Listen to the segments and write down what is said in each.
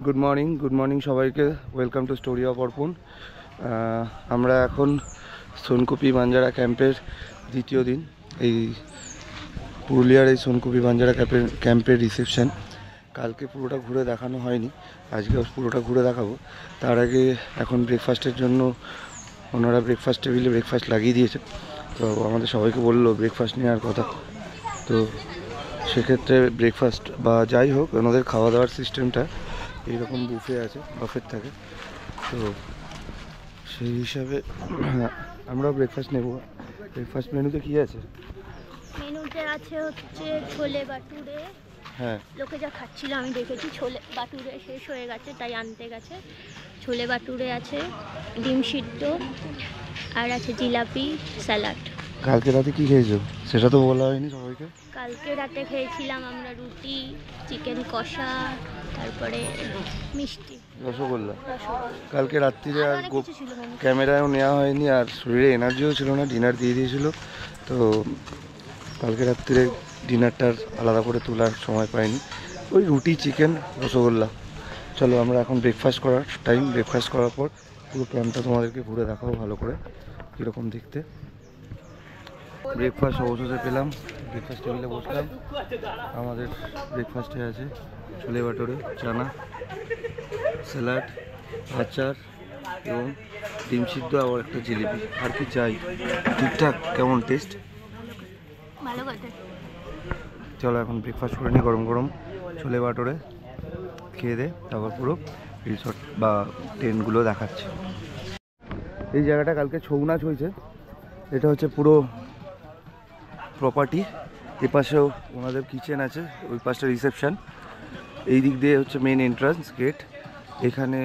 Good morning সবাইকে। Welcome to story of অর্পণ। আমরা এখন সোনকুপি বাঞ্জারা ক্যাম্পের দ্বিতীয় দিন। এই পুরুলিয়ার এই সোনকুপি বাঞ্জারা ক্যাম্পের রিসেপশন। কালকে পুরোটা ঘুরে দেখানো হয়নি, আজকে পুরোটা ঘুরে দেখাবো। তার আগে এখন ব্রেকফাস্টের জন্য ওনারা ব্রেকফাস্ট টেবিলে ব্রেকফাস্ট লাগিয়ে দিয়েছে, তো আমাদের সবাইকে বললো ব্রেকফাস্ট নেওয়ার কথা। তো সেক্ষেত্রে ব্রেকফাস্ট বা যাই হোক ওনাদের খাওয়া দাওয়ার সিস্টেমটা এইরকম বুফে আছে, বাফেট থাকে। তো সেই হিসাবে আমরাও ব্রেকফাস্ট নেব। ব্রেকফাস্ট মেনুতে কী আছে? মেনুতে আছে হচ্ছে ছোলে বাটুরে। হ্যাঁ, লোকে যা খাচ্ছিল আমি দেখেছি, ছোলে বাটুরে শেষ হয়ে গেছে তাই আনতে গেছে। ছোলে বাটুরে আছে, ডিম সিদ্ধ, আর আছে জিলাপি, স্যালাড। কালকে রাতে কী খেয়েছো সেটা তো বলা হয়নি সবাইকে। কালকে রাতে খেয়েছিলাম আমরা রুটি, চিকেন কষা, তারপরে মিষ্টি, রসগোল্লা। রসগোল্লা। কালকে রাত্রিরে আর অনেক কিছু ছিল মেনুতে। ক্যামেরায়ও নেওয়া হয়নি, আর শরীরে এনার্জিও ছিল না, ডিনার দিয়ে দিয়েছিল। তো কালকে রাত্রিরে ডিনারটার আলাদা করে তোলার সময় পাইনি। ওই রুটি, চিকেন, রসগোল্লা। চলো আমরা এখন ব্রেকফাস্ট করার টাইম। ব্রেকফাস্ট করার পর পুরো ক্যাম্পটা তোমাদেরকে ঘুরে দেখাবো ভালো করে কীরকম দেখতে। ব্রেকফাস্ট অবশেষে পেলাম, ব্রেকফাস্ট টেবিলে বসলাম। আমাদের ব্রেকফাস্টে আছে ছোলে বাটোরে, চানা, স্যালাড, আচার এবং ডিম সিদ্ধ, আবার একটা জিলিপি। আর কি চাই? ঠিকঠাক। কেমন টেস্ট? ভালো কথা। চলো এখন ব্রেকফাস্ট করে নিই গরম গরম ছোলে বাটোরে, খেয়ে দে, তারপর পুরো রিসর্ট বা টেন্টগুলো দেখাচ্ছে। এই জায়গাটা কালকে ছৌ নাচ হয়েছে, এটা হচ্ছে পুরো প্রপার্টি। এ পাশেও ওনাদের কিচেন আছে, ওই পাশটা রিসেপশন, এই দিক দিয়ে হচ্ছে মেন এন্ট্রান্স গেট। এখানে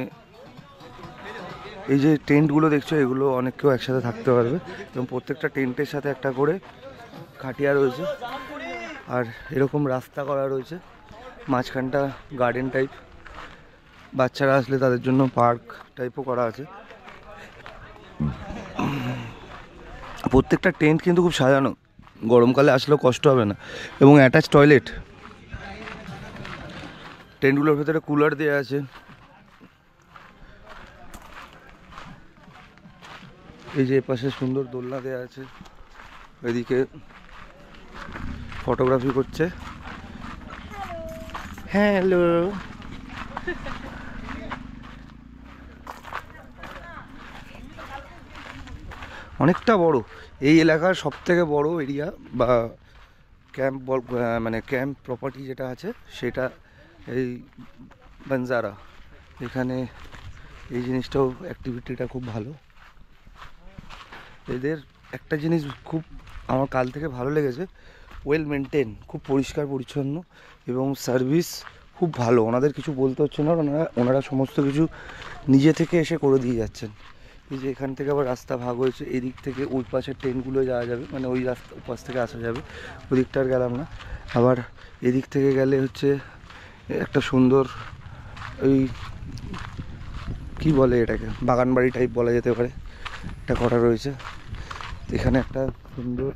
এই যে টেন্টগুলো দেখছো, এগুলো অনেক কেউ একসাথে থাকতে পারবে এবং প্রত্যেকটা টেন্টের সাথে একটা করে খাটিয়া রয়েছে, আর এরকম রাস্তা করা রয়েছে। মাঝখানটা গার্ডেন টাইপ, বাচ্চারা আসলে তাদের জন্য পার্ক টাইপও করা আছে। প্রত্যেকটা টেন্ট কিন্তু খুব সাজানো, গরমকালে আসলেও কষ্ট হবে না, এবং অ্যাটাচ টয়লেট। টেন্টগুলোর ভেতরে কুলার দেওয়া আছে। এই যে পাশে সুন্দর দোলনা দেওয়া আছে, এদিকে ফটোগ্রাফি করছে। হ্যালো, অনেকটা বড় এই এলাকার সব থেকে বড় এরিয়া বা ক্যাম্প, মানে ক্যাম্প প্রপার্টি যেটা আছে সেটা এই বাঞ্জারা। এখানে এই জিনিসটাও, অ্যাক্টিভিটিটা খুব ভালো। এদের একটা জিনিস খুব আমার কাল থেকে ভালো লেগেছে, ওয়েল মেনটেন, খুব পরিষ্কার পরিচ্ছন্ন এবং সার্ভিস খুব ভালো। ওনাদের কিছু বলতে হচ্ছে না, ওনারা সমস্ত কিছু নিজে থেকে এসে করে দিয়ে যাচ্ছেন। এই যে এখান থেকে আবার রাস্তা ভাগ হয়েছে, এদিক থেকে ওই পাশের ট্রেনগুলো যাওয়া যাবে, মানে ওই রাস্তা ওই পাশ থেকে আসা যাবে, ওই দিকটা আর গেলাম না। আবার এদিক থেকে গেলে হচ্ছে একটা সুন্দর, ওই কী বলে এটাকে, বাগান বাড়ি টাইপ বলা যেতে পারে, এটা করা রয়েছে। এখানে একটা সুন্দর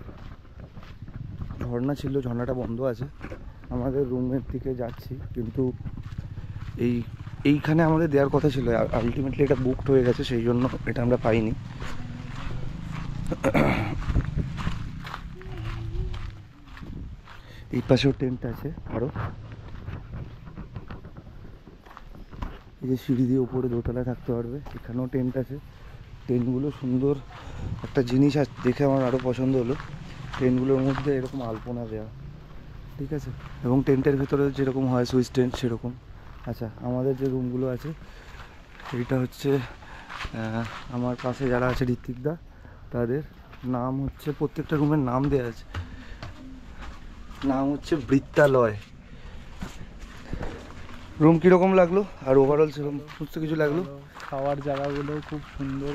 ঝর্ণা ছিল, ঝর্ণাটা বন্ধ আছে। আমাদের রুমের দিকে যাচ্ছি, কিন্তু এইখানে আমাদের দেওয়ার কথা ছিল, আলটিমেটলি এটা বুকড হয়ে গেছে, সেই জন্য এটা আমরা পাইনি। এই পাশেও টেন্ট আছে আরও। এই যে সিঁড়ি দিয়ে উপরে দোতলায় থাকতে পারবে, এখানেও টেন্ট আছে। টেন্টগুলো সুন্দর একটা জিনিস দেখে আমার আরও পছন্দ হলো, টেন্টগুলোর মধ্যে এরকম আলপনা দেওয়া, ঠিক আছে, এবং টেন্টের ভেতরে যেরকম হয় সুইচ টেন্ট সেরকম। আচ্ছা, আমাদের যে রুমগুলো আছে এইটা হচ্ছে আমার পাশে যারা আছে ঋত্বিকদা, তাদের নাম হচ্ছে, প্রত্যেকটা রুমের নাম দেওয়া আছে, নাম হচ্ছে বৃত্তালয়। রুম কীরকম লাগলো আর ওভারঅল সেরকম সমস্ত কিছু লাগলো? খাওয়ার জায়গাগুলো খুব সুন্দর,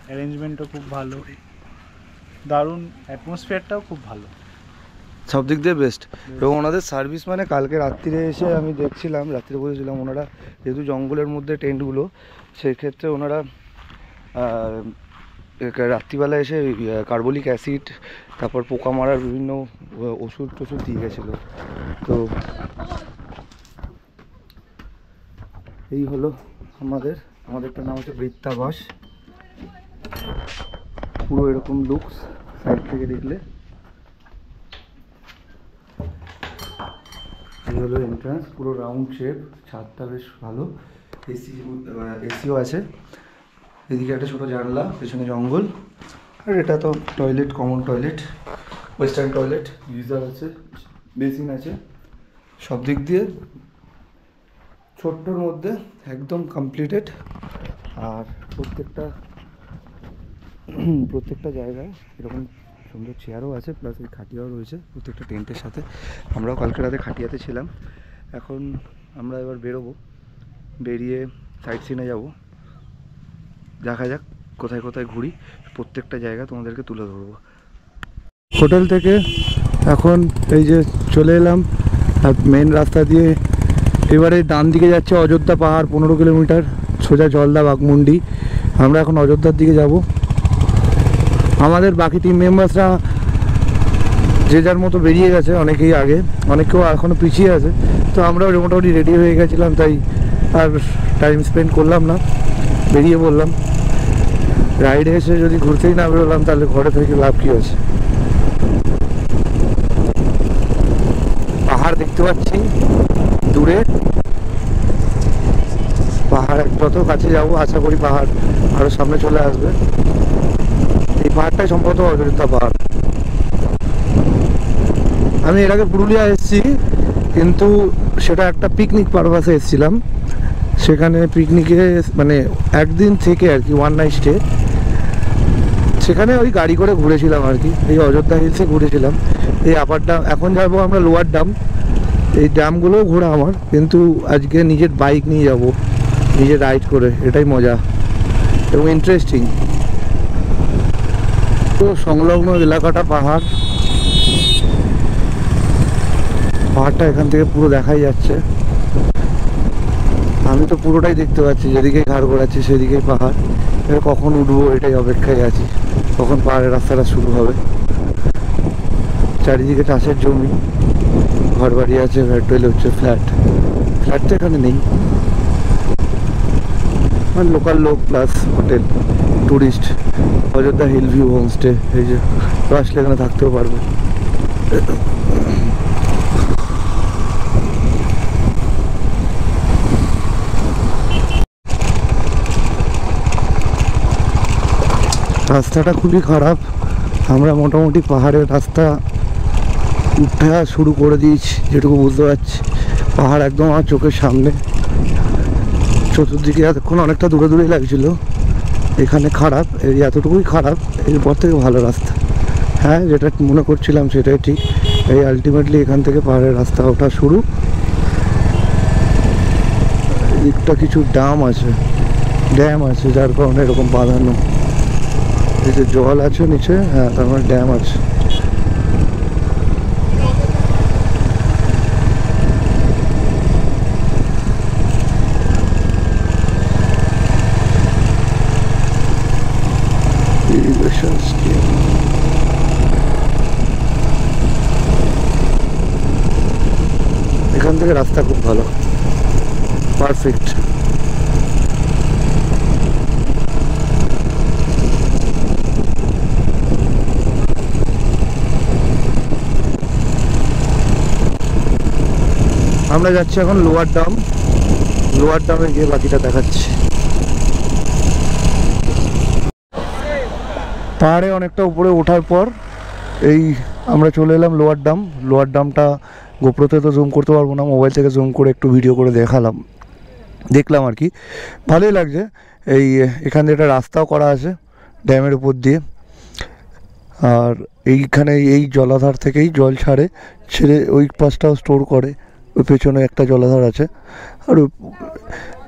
অ্যারেঞ্জমেন্টও খুব ভালো, দারুণ, অ্যাটমসফিয়ারটাও খুব ভালো, সব দিক দিয়ে বেস্ট। এবং ওনাদের সার্ভিস, মানে কালকে রাত্রিরে এসে আমি দেখছিলাম, রাত্রে বসেছিলাম, ওনারা যেহেতু জঙ্গলের মধ্যে টেন্টগুলো, সেক্ষেত্রে ওনারা রাত্রিবেলা এসে কার্বলিক অ্যাসিড, তারপর পোকা মারার বিভিন্ন ওষুধ টষুধ দিয়ে গেছিলো। তো এই হলো আমাদেরটার নাম হচ্ছে বৃত্তাবাস। পুরো এরকম লুকস সাইড থেকে দেখলে। এই হলো এন্ট্রান্স, পুরো রাউন্ড শেপ, ছাদটা বেশ ভালো, এসিও আছে। এদিকে একটা ছোটো জানলা, পেছনে জঙ্গল। আর এটা তো toilet, common toilet, western toilet, geyser আছে, বেসিন আছে, সব দিক দিয়ে ছোট্টর মধ্যে একদম কমপ্লিটেড। আর প্রত্যেকটা জায়গায় এরকম সুন্দর চেয়ারও আছে, প্লাস এই খাটিয়াও রয়েছে প্রত্যেকটা টেন্টের সাথে। আমরাও কালকে রাতে খাটিয়াতে ছিলাম। এখন আমরা এবার বেরোবো, বেরিয়ে সাইট সিনে যাব। দেখা যাক কোথায় কোথায় ঘুরি, প্রত্যেকটা জায়গা তোমাদেরকে তুলে ধরবো। হোটেল থেকে এখন এই যে চলে এলাম আর মেন রাস্তা দিয়ে। এবারে ডান দিকে যাচ্ছে অযোধ্যা পাহাড়, 15 কিলোমিটার সোজা জলদা বাঘমুন্ডি। আমরা এখন অযোধ্যার দিকে যাব। আমাদের বাকি টিম মেম্বার্সরা যে যার মতো বেরিয়ে গেছে, অনেকেই আগে, অনেকেও এখনও পিছিয়ে আছে। তো আমরাও মোটামুটি রেডি হয়ে গেছিলাম, তাই আর টাইম স্পেন্ড করলাম না, বেরিয়ে পড়লাম। রাইডে এসে যদি ঘুরতেই না বেরোলাম তাহলে ঘরে থেকে লাভ কী আছে। পাহাড় দেখতে পাচ্ছি দূরে, পাহাড় যত কাছে যাবো আশা করি পাহাড় আরো সামনে চলে আসবে। এই পাহাড়টাই সম্ভবত অযোধ্যা পাহাড়। আমি এর আগে পুরুলিয়া এসেছি, কিন্তু সেটা একটা পিকনিক পারপাসে এসেছিলাম। সেখানে পিকনিকে মানে একদিন থেকে আর কি, ওয়ান নাইট স্টে। সেখানে ওই গাড়ি করে ঘুরেছিলাম আর কি, এই অযোধ্যা হিলসে ঘুরেছিলাম। এই আপার ডাম, এখন যাবো আমরা লোয়ার ডাম। এই ড্যামগুলোও ঘোরা আমার, কিন্তু আজকে নিজের বাইক নিয়ে যাব, নিজে রাইড করে, এটাই মজা এবং ইন্টারেস্টিং। তো সংলগ্ন এলাকাটা পাহাড়টা এখান থেকে পুরো দেখাই যাচ্ছে। আমি তো পুরোটাই দেখতে পাচ্ছি, যেদিকেই ঘাড় ঘোরাচ্ছি সেদিকেই পাহাড়। এবার কখন উঠবো এটাই অপেক্ষায় আছি, কখন পাহাড়ের রাস্তাটা শুরু হবে। চারিদিকে চাষের জমি, ঘর বাড়ি আছে, ভেট্টোলে হচ্ছে ফ্ল্যাট তো এখানে নেই, মানে লোকাল লোক plus hotel, tourist. Ayodhya hill view homestay, এই যে আসলে এখানে থাকতেও পারবে। রাস্তাটা খুবই খারাপ। আমরা মোটামুটি পাহাড়ের রাস্তা উঠা শুরু করে দিয়েছি, যেটুকু বুঝতে পারছি। পাহাড় একদম আমার চোখের সামনে, চতুর্দিকে এতক্ষণ অনেকটা দূরে দূরেই লাগছিল। এখানে খারাপ, এই এতটুকুই খারাপ, এরপর থেকে ভালো রাস্তা। হ্যাঁ, যেটা মনে করছিলাম সেটাই ঠিক। এই আলটিমেটলি এখান থেকে পাহাড়ের রাস্তা ওঠা শুরু। এদিকটা কিছু ড্যাম আছে, যার কারণে এরকম বাঁধানো। এই যে জল আছে নিচে, হ্যাঁ, তার মানে ড্যাম আছে। এখান থেকে রাস্তা খুব ভালো, পারফেক্ট। আমরা যাচ্ছি এখন লোয়ার ডামে গিয়ে বাকিটা দেখাচ্ছি। পাহাড়ে অনেকটা উপরে ওঠার পর এই আমরা চলে এলাম লোয়ার ডামটা গোপ্রোতে তো জুম করতে পারবো না, মোবাইল থেকে জুম করে একটু ভিডিও করে দেখলাম আর কি, ভালোই লাগছে। এখানে একটা রাস্তাও করা আছে ড্যামের উপর দিয়ে। আর এইখানে এই জলাধার থেকেই জল ছেড়ে ওই পাশটাও স্টোর করে। ওই পেছনে একটা জলাধার আছে। আর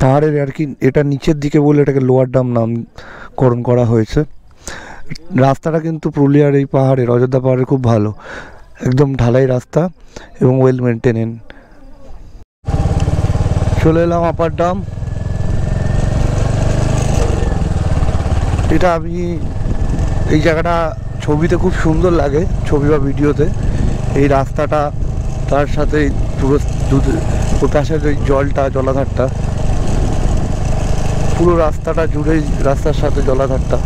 পাহাড়ের আর কি এটা নিচের দিকে বলে এটাকে লোয়ার ডাম নামকরণ করা হয়েছে। রাস্তাটা কিন্তু পুরুলিয়ার এই পাহাড়ের, অযোধ্যা পাহাড়ের খুব ভালো, একদম ঢালাই রাস্তা এবং ওয়েল মেনটেনেন্স। চলে এলাম আপার ডাম। এটা আমি এই জায়গাটা ছবিতে খুব সুন্দর লাগে, ছবি বা ভিডিওতে। এই রাস্তাটা, তার সাথে পুরো ওই পাশের ওই জলাধারটা পুরো রাস্তাটা জুড়েই, রাস্তার সাথে জলাধারটা।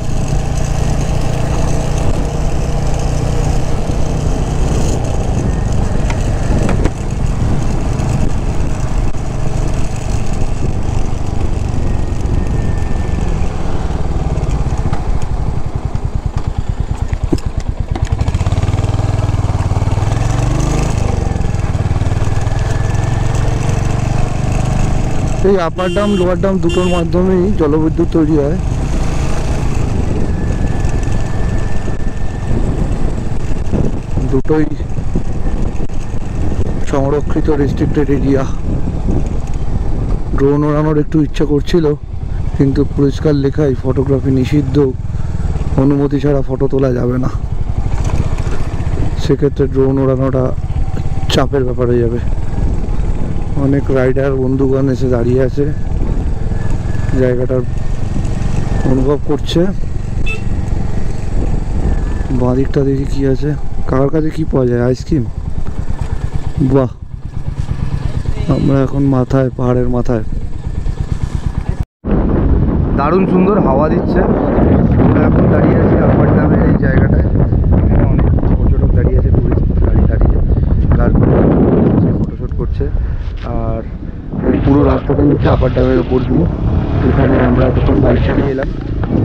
এই আপার ড্যাম লোয়ার ড্যাম দুটোর মাধ্যমেই জলবিদ্যুৎ তৈরি হয়। দুটোই সংরক্ষিত রেস্ট্রিক্টেড এরিয়া। ড্রোন ওড়ানোর একটু ইচ্ছা করছিল, কিন্তু পরিষ্কার লেখাই ফটোগ্রাফি নিষিদ্ধ, অনুমতি ছাড়া ফটো তোলা যাবে না। সেক্ষেত্রে ড্রোন ওড়ানোটা চাপের ব্যাপার হয়ে যাবে। অনেক রাইডার বন্ধুগণ এসে দাঁড়িয়ে আছে, জায়গাটার অনুভব করছে। বাঁ দিকটা দেখি কি আছে, কার কাছে কি পাওয়া যায়, আইসক্রিম। বাহ, আমরা এখন মাথায়, পাহাড়ের মাথায়। দারুণ সুন্দর হাওয়া দিচ্ছে। আমরা এখন দাঁড়িয়ে আছি আপার ড্যামের এই জায়গাটায়। এখানে অনেক পর্যটক দাঁড়িয়ে আছে, টুরিস্ট গাড়ি দাঁড়িয়ে গান ফটোশ্যুট করছে। আর পুরো রাস্তাটা হচ্ছে আপার ড্যামের ওপর দিয়ে। এখানে আমরা যখন বাইক চালিয়ে এলাম,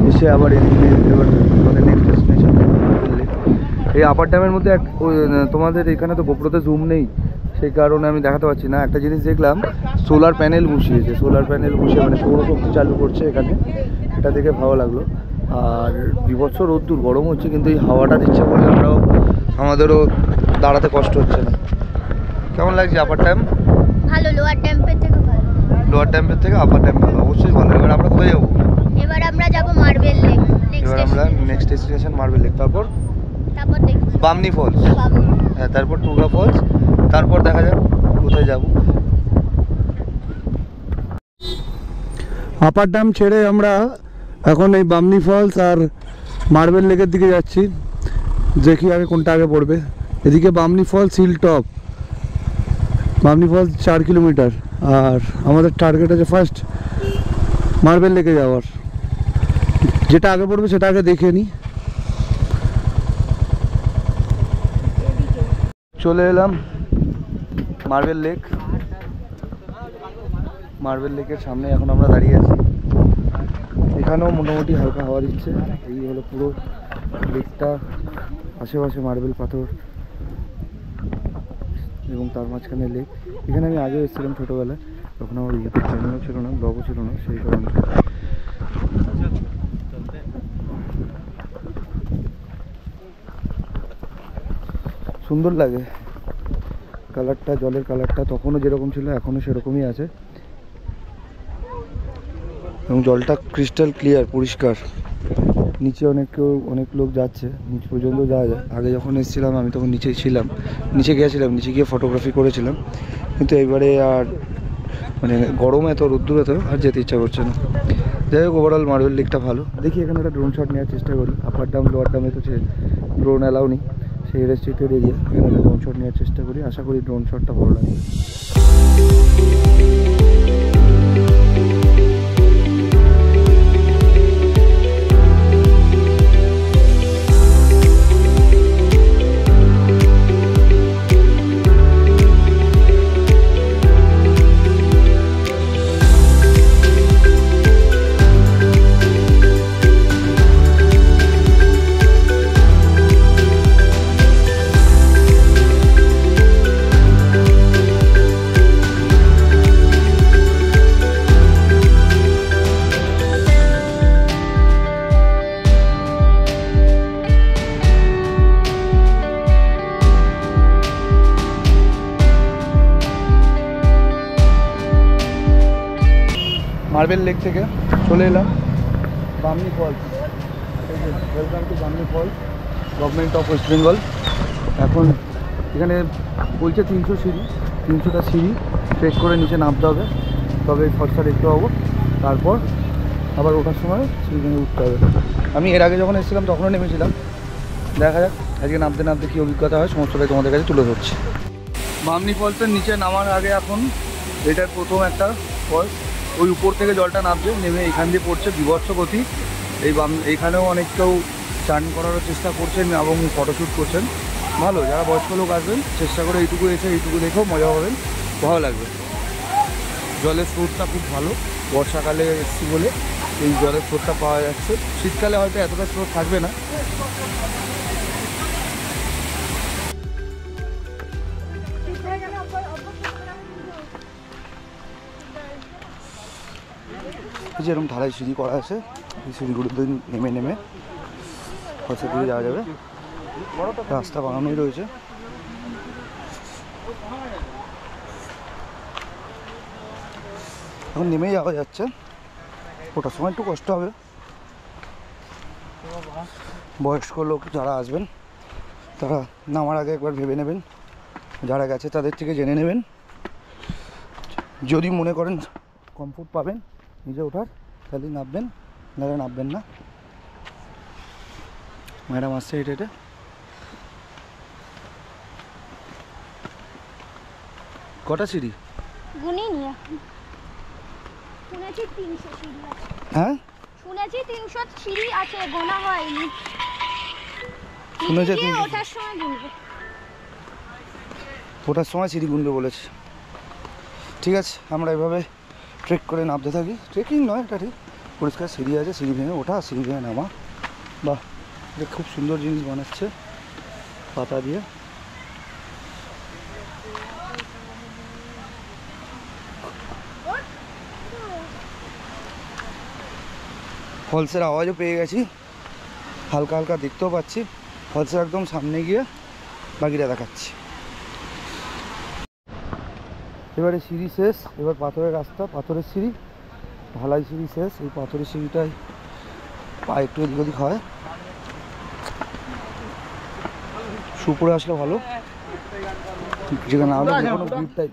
এসে আবার এদিকে এবার আমাদের নেক্সট ডেস্টিনেশন মার্বেল লেক। এই আপার ড্যামের মধ্যে তোমাদের এখানে তো গোপ্রোতে জুম নেই, সেই কারণে আমি দেখাতে পারছি না। একটা জিনিস দেখলাম, সোলার প্যানেল বসিয়েছে, সোলার প্যানেল বসিয়ে মানে সৌরশক্তি চালু করছে এখানে। এটা দেখে ভালো লাগলো। আর বিভৎস রোদ্দুর, গরম হচ্ছে, কিন্তু এই হাওয়াটা দিচ্ছে বলে আমাদেরও দাঁড়াতে কষ্ট হচ্ছে না। কেমন লাগছে আপার ড্যাম? ভালো, লোয়ার ড্যাম্পের থেকে ভালো। লোয়ার ড্যাম্পের থেকে আপার ড্যাম ভালো, অবশ্যই ভালো। এবার আমরা কোথায় যাবো? এবার আমরা যাব মার্বেল লেক। এবার আমরা নেক্সট ডেস্টিনেশন মার্বেল লেক, তারপর দেখি বামনি ফলস। হ্যাঁ, তারপর টুগা ফলস, তারপর দেখা যাক কোথায় যাব। আপার ড্যাম ছেড়ে আমরা এখন এই বামনি ফলস আর মার্বেল লেকের দিকে যাচ্ছি। দেখি আগে কোনটা আগে পড়বে। এদিকে Bamni falls hill top, Bamni falls 4 kilometre, আর আমাদের টার্গেট আছে ফার্স্ট মার্বেল লেকে যাওয়ার। যেটা আগে পড়বে সেটা আগে দেখে নিই। চলে এলাম মার্বেল লেক। মার্বেল লেকের সামনে এখন আমরা দাঁড়িয়ে আছি। এখানেও মোটামুটি হালকা হাওয়া দিচ্ছে। এই হলো পুরো লেকটা, আশেপাশে মার্বেল পাথর এবং তার মাঝখানে লেক। এখানে আমি আগেও এসেছিলাম ছোটোবেলায়, তখন আমার ইউটিউব চ্যানেলও ছিল না, ব্লগও ছিল না, সেই কারণে। সুন্দর লাগে কালারটা, জলের কালারটা তখনও যেরকম ছিল এখনও সেরকমই আছে, এবং জলটা ক্রিস্টাল ক্লিয়ার, পরিষ্কার। নিচে অনেক লোক যাচ্ছে, নিচ পর্যন্ত যাওয়া যায়। আগে যখন এসেছিলাম আমি তখন নিচে ছিলাম, নিচে গিয়ে ফটোগ্রাফি করেছিলাম, কিন্তু এবারে আর মানে গরম এত, রোদ্দুর এত, আর যেতে ইচ্ছা করছে না। যাই হোক, ওভারঅল মার্বেল লেকটা ভালো। দেখি এখানে একটা ড্রোন শট নেওয়ার চেষ্টা করি। আপার ড্যাম লোয়ার ড্যামে তো ড্রোন অ্যালাউ নেই, সেই রেস্ট্রিক্টেড এরিয়া। এখানে একটা ড্রোন শট নেওয়ার চেষ্টা করি, আশা করি ড্রোন শটটা ভালো লাগবে। মার্বেল লেক থেকে চলে এলাম Bamni falls. Welcome to Bamni falls, government of West Bengal. এখন এখানে বলছে 300 সিঁড়ি, 300টা সিঁড়ি ট্রেক করে নিচে নামতে হবে, তবে ফলসটা দেখতে পাবো। তারপর আবার ওঠার সময় সিঁড়ি উঠতে হবে। আমি এর আগে যখন এসেছিলাম তখনও নেমেছিলাম। দেখা যাক আজকে নামতে নামতে কী অভিজ্ঞতা হয়, সমস্তটাই তোমাদের কাছে তুলে ধরছি। বামনি ফলসের নিচে নামার আগে এখন এটার প্রথম একটা ফলস, ওই উপর থেকে জলটা নামছে, নেমে এখান দিয়ে পড়ছে বিভৎস গতি। এইখানেও অনেক কেউ চান করারও চেষ্টা করছেন এবং ফটোশ্যুট করছেন। ভালো, যারা বয়স্ক লোক আসবেন চেষ্টা করে এইটুকু এসে এইটুকু দেখেও মজা পাবেন, ভালো লাগবে। জলের স্রোতটা খুব ভালো, বর্ষাকালে এসছি বলে এই জলের স্রোতটা পাওয়া যাচ্ছে। শীতকালে হয়তো এতটা স্রোত থাকবে না। যেরকম ঢালাই সিঁড়ি করা আছে, এই সিঁড়িগুলোতে নেমে নেমে হচ্ছে দিয়ে যাওয়া যাবে। রাস্তা বানানোই রয়েছে। এখন নেমেই যাওয়া যাচ্ছে, ওটার সময় একটু কষ্ট হবে। বয়স্ক লোক যারা আসবেন তারা নামার আগে একবার ভেবে নেবেন, যারা গেছে তাদের থেকে জেনে নেবেন। যদি মনে করেন কমফোর্ট পাবেন নিজে ওঠার, তাহলে নামবেন, নাহলে নামবেন না। ম্যাডাম আসছে হেঁটে হেঁটে। কটা সিঁড়ি? গুনিনি এখন, শুনেছি 300 সিঁড়ি আছে। হ্যাঁ শুনেছি 300 সিঁড়ি আছে, গোনা হয়নি। শুনেছে গিয়ে 300? ওঠার সময় গুনবো। ওঠার সময় সিঁড়ি গুনবে বলেছে। ঠিক আছে, আমরা এভাবে ট্রেক করে নামতে থাকি। ট্রেকিং নয়, এটা ঠিক পরিষ্কার সিঁড়ি আছে, সিঁড়ি ভেঙে ওঠা, সিঁড়ি ভেঙে নামা। বাহ, এটা খুব সুন্দর জিনিস বানাচ্ছে পাতা দিয়ে। ফলসের আওয়াজও পেয়ে গেছি, হালকা হালকা দেখতেও পাচ্ছি। ফলসের একদম সামনে গিয়ে বাকিটা দেখাচ্ছি। এবারে সিঁড়ি শেষ, এবার পাথরের রাস্তা, পাথরের সিঁড়ি, ঢালাই সিঁড়ি শেষ। এই পাথরের সিঁড়িটাই পা একটু এদিক ওদিক হয়, শু পরে আসলে ভালো। যেখানে আলো যে কোনো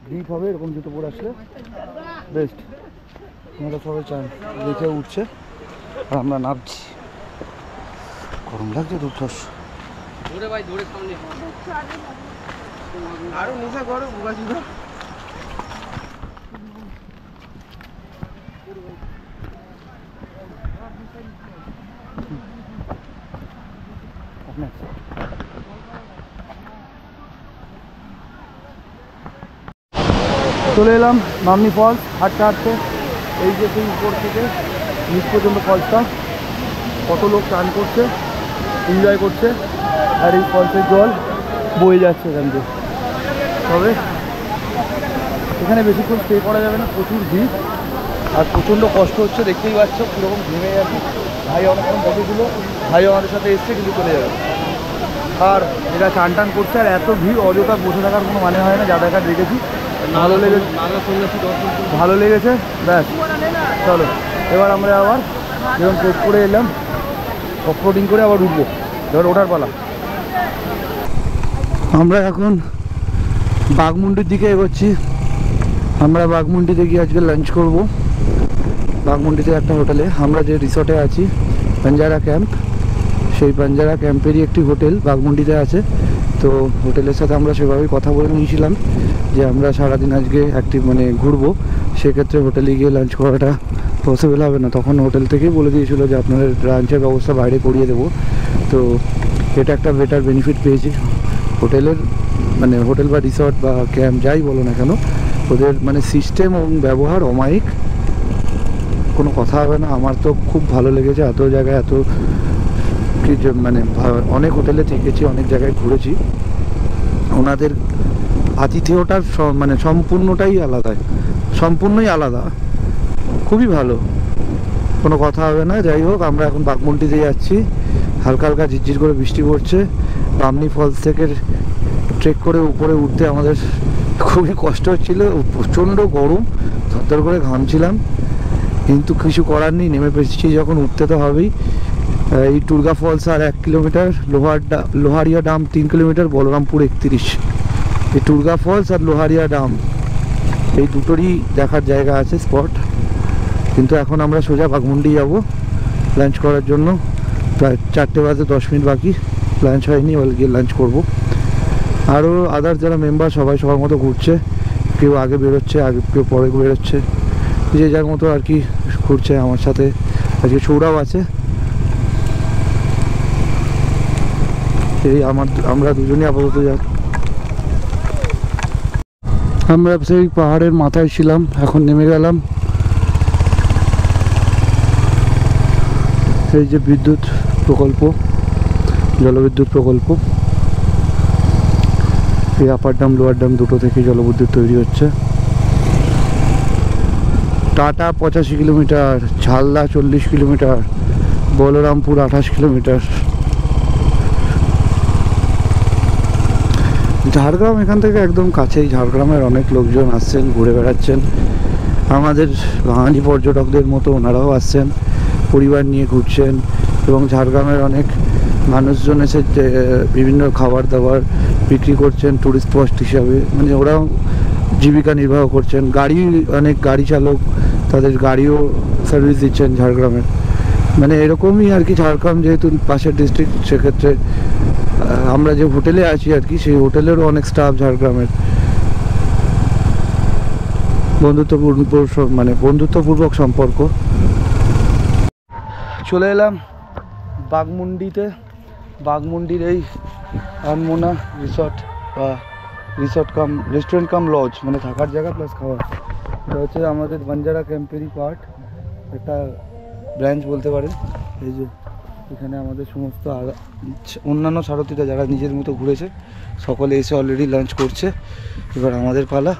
গ্রিপ হবে, এরকম জুতো পরে আসলে বেস্ট। আমরা সবাই চান দেখে উঠছে আর আমরা নামছি। গরম লাগছে দুর্ধর্ষ। আরো নিচে করো চলে এলাম মামনি ফলস। হাঁটতে হাঁটতে এই যে সেই উপর থেকে নিচ পর্যন্ত ফলসটা, কত লোক চান করছে, এনজয় করছে, আর এই ফলসের জল বয়ে যাচ্ছে এখান থেকে। তবে এখানে বেশিক্ষণ স্টে করা যাবে না, প্রচুর ভিড় আর প্রচণ্ড কষ্ট হচ্ছে, দেখতেই পাচ্ছ কীরকম ঘেমে যাচ্ছে। ভাই অনেকক্ষণ বসেছিল, ভাই আমাদের সাথে এসছে কিন্তু চলে যাবে। আর এরা চান টান করছে, আর এত ভিড়, অযথা বসে থাকার কোনো মানে হয় না। যা দেখার দেখেছি, ভালো লেগেছে, ভালো লেগেছে, ব্যাস চলো। এবার আমরা আবার যেরকম ট্রেক করে এলাম, অফরোডিং করে আবার উঠবো, এবার ওঠার পালা। আমরা এখন বাঘমুন্ডির দিকে এগোচ্ছি। আমরা বাঘমুন্ডিতে গিয়ে আজকে লাঞ্চ করব। বাঘমুন্ডিতে একটা হোটেলে, আমরা যে রিসর্টে আছি বাঞ্জারা ক্যাম্প, সেই বাঞ্জারা ক্যাম্পেরই একটি হোটেল বাঘমুন্ডিতে আছে। তো হোটেলের সাথে আমরা সেভাবেই কথা বলে নিয়েছিলাম যে আমরা সারাদিন আজকে ঘুরবো, সেক্ষেত্রে হোটেলে গিয়ে লাঞ্চ করাটা পসিবল হবে না। তখন হোটেল থেকেই বলে দিয়েছিল যে আপনাদের লাঞ্চের ব্যবস্থা বাইরে করিয়ে দেবো। তো এটা একটা বেটার বেনিফিট পেয়েছি হোটেলের, হোটেল বা রিসর্ট বা ক্যাম্প যাই বলো না কেন, ওদের সিস্টেম এবং ব্যবহার অমায়িক, কোনো কথা হবে না। আমার তো খুব ভালো লেগেছে, এত জায়গায় এত অনেক হোটেলে থেকেছি, অনেক জায়গায় ঘুরেছি, ওনাদের আতিথেয়টার সম্পূর্ণটাই সম্পূর্ণই আলাদা, খুবই ভালো, কোনো কথা হবে না। যাই হোক, আমরা এখন বাঘমুন্ডিতে যাচ্ছি। হালকা হালকা ঝিরঝির করে বৃষ্টি পড়ছে। বামনি ফলস থেকে ট্রেক করে উপরে উঠতে আমাদের খুবই কষ্ট হচ্ছিল, প্রচণ্ড গরম, থরথর করে ঘামছিলাম, কিন্তু কিছু করার নেই, নেমে পেয়েছি যখন, উঠতে তো হবেই। এই টুরগা ফলস আর 1 কিলোমিটার, লোহারিয়া ডাম 3 কিলোমিটার, বলরামপুর 31। এই টুরগা ফলস আর লোহারিয়া ডাম এই দুটোরই দেখার জায়গা আছে, স্পট। কিন্তু এখন আমরা সোজা বাঘমুন্ডি যাব লাঞ্চ করার জন্য। প্রায় 4টে বাজে 10 মিনিট বাকি, লাঞ্চ হয়নি, গিয়ে লাঞ্চ করবো। আরও আদার যারা মেম্বার সবাই সবার মতো ঘুরছে, কেউ আগে বেরোচ্ছে, কেউ পরে বেরোচ্ছে, যে যার মতো আর কি ঘুরছে। আমার সাথে আজকে সৌরভ আছে, এই আমরা দুজনই আপাতত আমরা সেই পাহাড়ের মাথায় ছিলাম, এখন নেমে গেলাম। এই যে বিদ্যুৎ প্রকল্প, জলবিদ্যুৎ প্রকল্প, এই আপার ড্যাম লোয়ার ড্যাম দুটো থেকে জলবিদ্যুৎ তৈরি হচ্ছে। Tata 85 kilometre, Jhalda 40 kilometre, Balrampur 28 kilometre. Jhargram এখান থেকে একদম কাছেই। ঝাড়গ্রামের অনেক লোকজন আসছেন, ঘুরে বেড়াচ্ছেন। আমাদের বাঙালি পর্যটকদের মতো ওনারাও আসছেন, পরিবার নিয়ে ঘুরছেন। এবং ঝাড়গ্রামের অনেক মানুষজন এসে বিভিন্ন খাবার দাবার বিক্রি করছেন টুরিস্ট স্পট হিসাবে, মানে ওরাও জীবিকা নির্বাহ করছেন। অনেক গাড়ি চালক তাদের গাড়িও সার্ভিস দিচ্ছেন ঝাড়গ্রামের। মানে এরকমই আর কি। ঝাড়গ্রাম যেহেতু পাশের ডিস্ট্রিক্ট, সেক্ষেত্রে আমরা যে হোটেলে আছি আর কি, সেই হোটেলেরও অনেক স্টাফ ঝাড়গ্রামের। বন্ধুত্বপূর্বক সম্পর্ক। চলে এলাম বাঘমুন্ডিতে। বাঘমুন্ডির এই আনমোনা রিসর্ট বা রেস্টুরেন্ট কাম লজ, মানে থাকার জায়গা প্লাস খাওয়া। এটা হচ্ছে আমাদের বাঞ্জারা ক্যাম্পেরই পার্ট, একটা ব্রাঞ্চ বলতে পারেন। এই যে এখানে আমাদের সমস্ত অন্যান্য সারথীরা যারা নিজের মতো ঘুরেছে সকলে এসে অলরেডি লাঞ্চ করছে। এবার আমাদের পালা।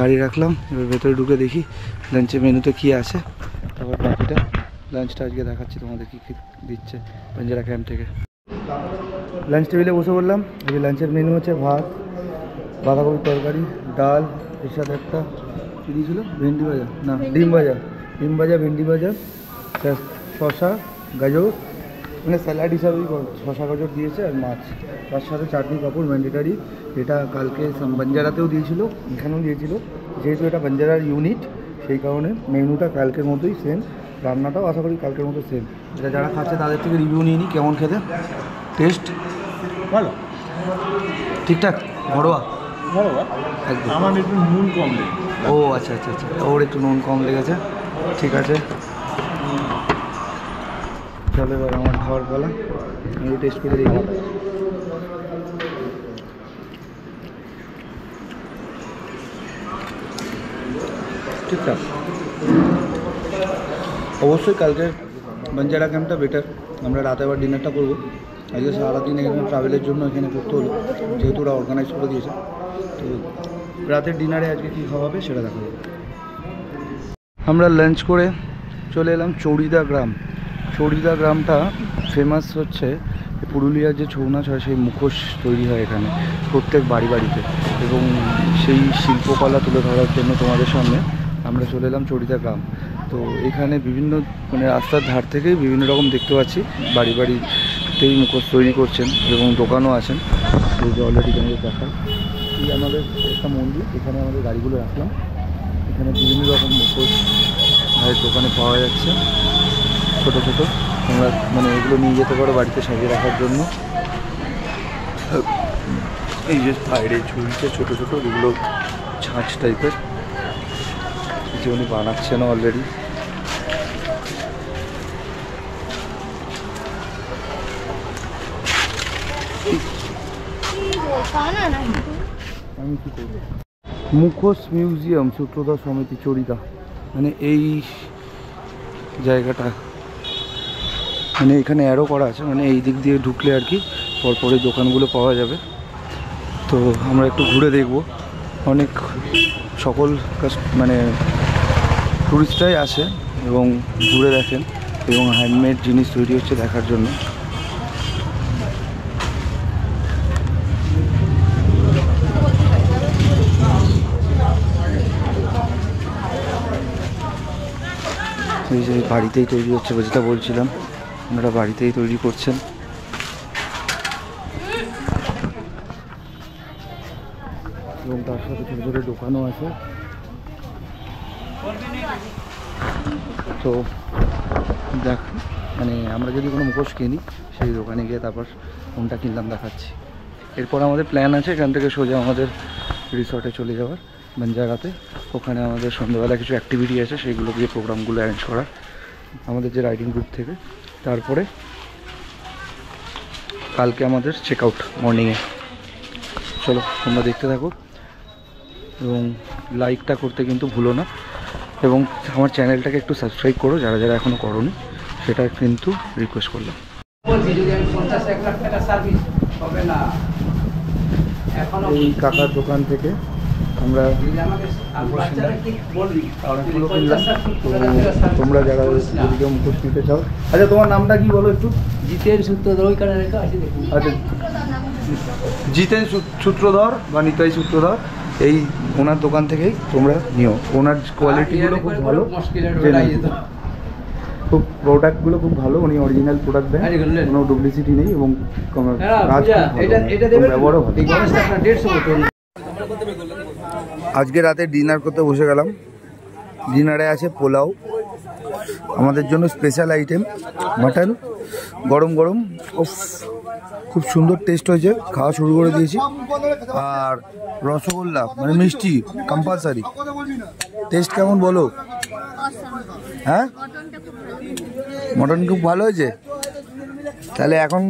গাড়ি রাখলাম, এবার ভেতরে ঢুকে দেখি লাঞ্চের মেনুতে কী আছে, তারপর বাকিটা লাঞ্চটা আজকে দেখাচ্ছি তোমাদের কী কী দিচ্ছে বাঞ্জারা ক্যাম্প থেকে। লাঞ্চ টেবিলে বসে বললাম। এই লাঞ্চের মেনু হচ্ছে ভাত, বাঁধাকপির তরকারি, ডাল, এর সাথে একটা কী দিয়েছিল, ভেন্ডি ভাজা, না ডিম ভাজা, ভেন্ডি ভাজা, শসা, গাজর, মানে স্যালাড হিসাবেই শসা গাজর দিয়েছে, আর মাছ, তার সাথে চাটনি পাঁপড় ম্যান্ডেটারি। এটা কালকে বাঞ্জারাতেও দিয়েছিল, এখানেও দিয়েছিল। যেহেতু এটা বাঞ্জারার ইউনিট, সেই কারণে মেনুটা কালকের মতোই সেম, রান্নাটাও আশা করি কালকের মতো সেম। এটা যারা খাচ্ছে তাদের থেকে রিভিউ নিয়ে নিই, কেমন খেতে, টেস্ট ভালো, ঠিকঠাক, ঘরোয়া একদম। আমার একটু নুন কম লেগে। ও আচ্ছা, ওর একটু নুন কম লেগেছে, ঠিক আছে। চলো এবার আমার খাওয়ার পালা, আমি টেস্ট করে দেখি। ঠিকঠাক, অবশ্যই কালকের বাঞ্জারা ক্যাম্পটা বেটার। আমরা রাতে আবার ডিনারটা করবো। আজকে সারাদিন এখানে ট্রাভেলের জন্য এখানে করতে হলো, যেহেতু ওরা অর্গানাইজ করে দিয়েছে। তো রাতের ডিনারে আজকে কী খাওয়া হবে সেটা দেখা যাবে। আমরা লাঞ্চ করে চলে এলাম চৌড়িদা গ্রাম। চৌড়িদা গ্রামটা ফেমাস হচ্ছে পুরুলিয়ার যে ছৌ নাচ হয়, সেই মুখোশ তৈরি হয় এখানে প্রত্যেক বাড়িতে, এবং সেই শিল্পকলা তুলে ধরার জন্য তোমাদের সামনে আমরা চলে এলাম চৌড়িদা গ্রাম। তো এখানে বিভিন্ন মানে রাস্তার ধার থেকেই বিভিন্ন রকম দেখতে পাচ্ছি বাড়িতেই মুখোশ তৈরি করছেন, এবং দোকানও আছেন। যে অলরেডি তোমাদের দেখায়, এই আমাদের একটা মন্দির, এখানে আমাদের গাড়িগুলো রাখলাম। এখানে বিভিন্ন রকম মুখোশ ভাইয়ের দোকানে পাওয়া যাচ্ছে, ছোটো তোমরা মানে এগুলো নিয়ে যেতে পারো বাড়িতে সাজিয়ে রাখার জন্য। এই যে বাইরে ঝুলছে ছোটো এগুলো ছাঁচ টাইপের, যে উনি বানাচ্ছেন অলরেডি। আমি কি করবো, মুখোশ মিউজিয়াম সূত্রধর সমিতি চৌড়িদা, মানে এই জায়গাটা, মানে এখানে অ্যারো করা আছে, মানে এই দিক দিয়ে ঢুকলে আর কি পরপরই দোকানগুলো পাওয়া যাবে। তো আমরা একটু ঘুরে দেখব। অনেক সকল মানে টুরিস্টরাই আসে এবং ঘুরে দেখেন, এবং হ্যান্ডমেড জিনিস তৈরি হচ্ছে দেখার জন্য। এই যে বাড়িতেই তৈরি হচ্ছে, যেটা বলছিলাম, ওনারা বাড়িতেই তৈরি করছেন। এবং তার সাথে ছোটো দোকানও আছে। তো দেখ, মানে আমরা যদি কোনো মুখোশ কিনি, সেই দোকানে গিয়ে তারপর কোনটা কিনলাম দেখাচ্ছি। এরপর আমাদের প্ল্যান আছে এখান থেকে সোজা আমাদের রিসর্টে চলে যাওয়ার। বাঞ্জারাতে। ওখানে আমাদের সন্ধ্যাবেলা কিছু অ্যাক্টিভিটি আছে, সেইগুলো দিয়ে প্রোগ্রামগুলো অ্যারেঞ্জ করা আমাদের যে রাইডিং গ্রুপ থেকে। তারপরে কালকে আমাদের চেক আউট মর্নিংয়ে। চলো তোমরা দেখতে থাকো এবং লাইকটা করতে কিন্তু ভুলো না, এবং আমার চ্যানেলটাকে একটু সাবস্ক্রাইব করো যারা যারা এখনও করোনি, সেটা কিন্তু রিকোয়েস্ট করলাম। এই কাকার দোকান থেকে আমরা তোমরা যারা যদি কেউ মুখোশ নিতে চাও। আচ্ছা তোমার নামটা কি বলো একটু? জিতেন সূত্রধর, ওইখানে রেখা আছে দেখুন। আচ্ছা, জিতেন সূত্রধর বা নিতাই সূত্রধর, এই ওনার দোকান থেকেই তোমরা নিও। ওনার কোয়ালিটিগুলো খুব ভালো, খুব প্রোডাক্টগুলো খুব ভালো। উনি অরিজিনাল প্রোডাক্ট দেন, কোনো ডুপ্লিসিটি নেই এবং কাজ ব্যবহারও ভালো। আজকে রাতে ডিনার করতে বসে গেলাম। ডিনারে আছে পোলাও, আমাদের জন্য স্পেশাল আইটেম মাটন, গরম গরম। খুব সুন্দর টেস্ট হয়েছে, খাওয়া শুরু করে দিয়েছি। আর রসগোল্লা মানে মিষ্টি কম্পালসারি। টেস্ট কেমন বলো? হ্যাঁ, মটন খুব ভালো হয়েছে। তাহলে এখন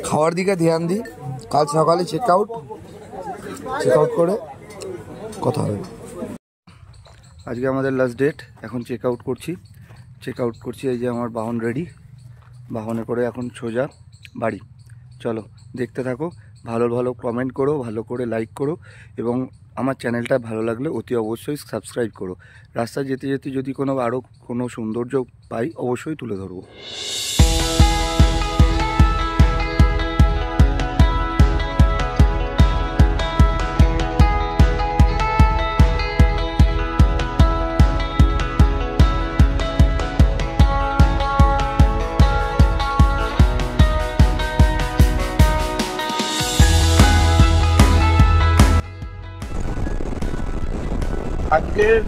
খাওয়ার দিকে ধ্যান দিই। কাল সকালে চেক আউট করে কথা হবে। আজকে আমাদের লাস্ট ডেট, এখন চেক আউট করছি। এই যে আমার বাহন রেডি, বাহনে করে এখন সোজা বাড়ি। চলো দেখতে থাকো, ভালো ভালো কমেন্ট করো, ভালো করে লাইক করো, এবং আমার চ্যানেলটা ভালো লাগলে অতি অবশ্যই সাবস্ক্রাইব করো। রাস্তায় যেতে যেতে যদি আরও কোনো সৌন্দর্য পাই অবশ্যই তুলে ধরবো। আজকের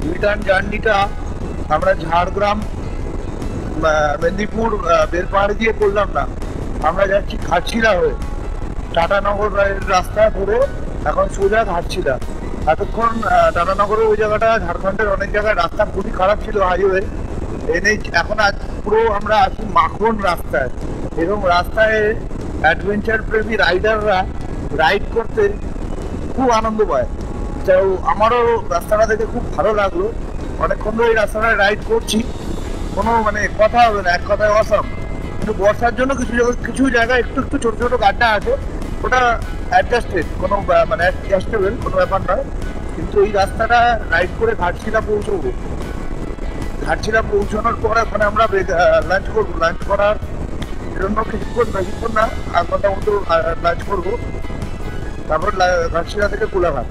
রিটার্ন জার্নিটা আমরা ঝাড়গ্রাম মেদিনীপুর বেলপাহাড়ি দিয়ে করলাম না, আমরা যাচ্ছি ঘাটশিলা হয়ে টাটানগর রাস্তা ধরে এখন সোজা ঘাটশিলা। এতক্ষণ টাটানগরের ওই জায়গাটা ঝাড়খণ্ডের অনেক জায়গায় রাস্তা খুবই খারাপ ছিল, হাইওয়ে এখন আজ পুরো আমরা আছি মাখন রাস্তায়, এবং রাস্তায় অ্যাডভেঞ্চার প্রেমী রাইডাররা রাইড করতে খুব আনন্দ পায়। তো আমারও রাস্তাটা দেখে খুব ভালো লাগলো। অনেকক্ষণ ধরে এই রাস্তাটায় রাইড করছি, কোনো কথা হবে না, এক কথায় অসাম। কিন্তু বর্ষার জন্য কিছু জায়গায় একটু ছোট ছোট গাড্ডা আছে, ওটা অ্যাডজাস্টেড, কোনো অ্যাডজাস্টেবল কোনো ব্যাপার নয়। কিন্তু এই রাস্তাটা রাইড করে ঘাটশিলা পৌঁছবো। ঘাটশিলা পৌঁছানোর পর ওখানে আমরা লাঞ্চ করবো। লাঞ্চ করার জন্য কিছুক্ষণ না 1 ঘন্টা মতো লাঞ্চ করবো, তারপর ঘাটশিলা থেকে কোলাঘাট।